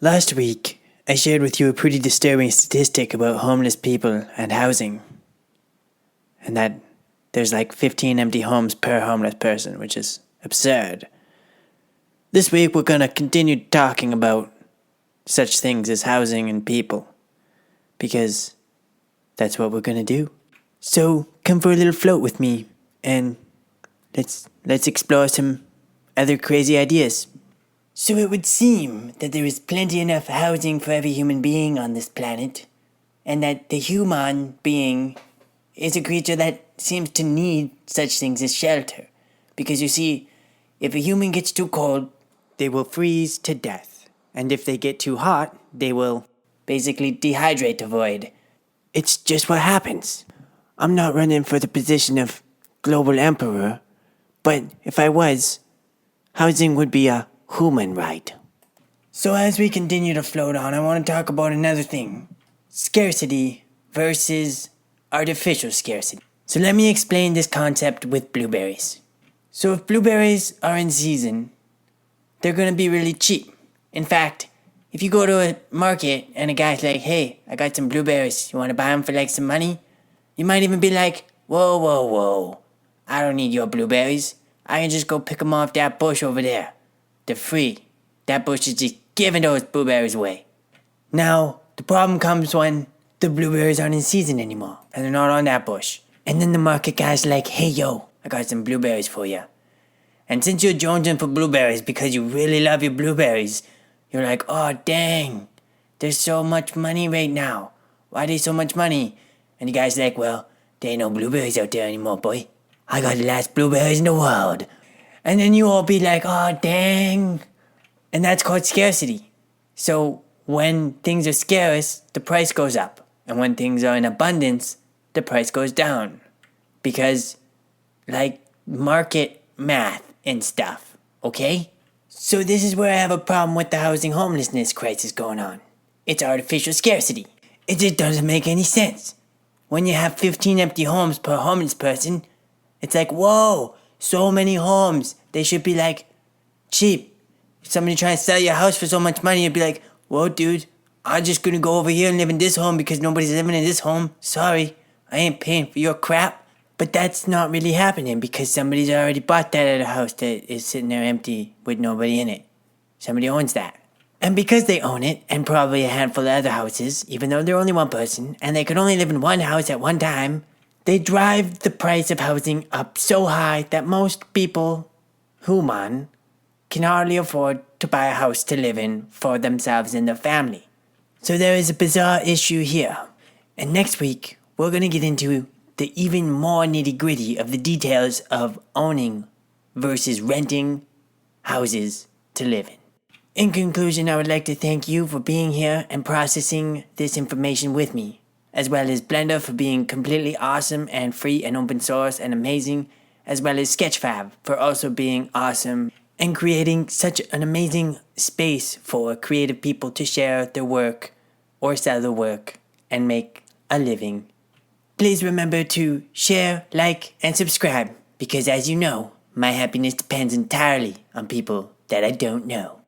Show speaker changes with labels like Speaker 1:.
Speaker 1: Last week, I shared with you a pretty disturbing statistic about homeless people and housing. And that there's like 15 empty homes per homeless person, which is absurd. This week, we're going to continue talking about such things as housing and people. Because that's what we're going to do. So, come for a little float with me and let's explore some other crazy ideas. So it would seem that there is plenty enough housing for every human being on this planet, and that the human being is a creature that seems to need such things as shelter. Because you see, if a human gets too cold, they will freeze to death. And if they get too hot, they will basically dehydrate to void. It's just what happens. I'm not running for the position of global emperor, but if I was, housing would be a human right. So as we continue to float on, I want to talk about another thing. Scarcity versus artificial scarcity. So let me explain this concept with blueberries. So if blueberries are in season, they're going to be really cheap. In fact, if you go to a market and a guy's like, hey, I got some blueberries, you want to buy them for like some money? You might even be like, whoa, I don't need your blueberries. I can just go pick them off that bush over there. They're free. That bush is just giving those blueberries away. Now, the problem comes when the blueberries aren't in season anymore, and they're not on that bush. And then the market guy's like, hey yo, I got some blueberries for you. And since you're jonesing for blueberries because you really love your blueberries, you're like, oh dang, there's so much money right now. Why there's so much money? And the guy's like, well, there ain't no blueberries out there anymore, boy. I got the last blueberries in the world. And then you all be like, oh dang. And that's called scarcity. So when things are scarce, the price goes up. And when things are in abundance, the price goes down. Because, like, market math and stuff, okay? So this is where I have a problem with the housing homelessness crisis going on. It's artificial scarcity. It just doesn't make any sense. When you have 15 empty homes per homeless person, it's like, whoa, so many homes. They should be like, cheap. If somebody trying to sell your house for so much money, you'd be like, whoa, dude, I'm just gonna go over here and live in this home because nobody's living in this home. Sorry, I ain't paying for your crap. But that's not really happening because somebody's already bought that at a house that is sitting there empty with nobody in it. Somebody owns that. And because they own it, and probably a handful of other houses, even though they're only one person, and they can only live in one house at one time, they drive the price of housing up so high that most people, human, can hardly afford to buy a house to live in for themselves and their family. So there is a bizarre issue here. And next week, we're going to get into the even more nitty-gritty of the details of owning versus renting houses to live in. In conclusion, I would like to thank you for being here and processing this information with me, as well as Blender for being completely awesome and free and open source and amazing, as well as Sketchfab for also being awesome and creating such an amazing space for creative people to share their work or sell their work and make a living. Please remember to share, like, and subscribe, because as you know, my happiness depends entirely on people that I don't know.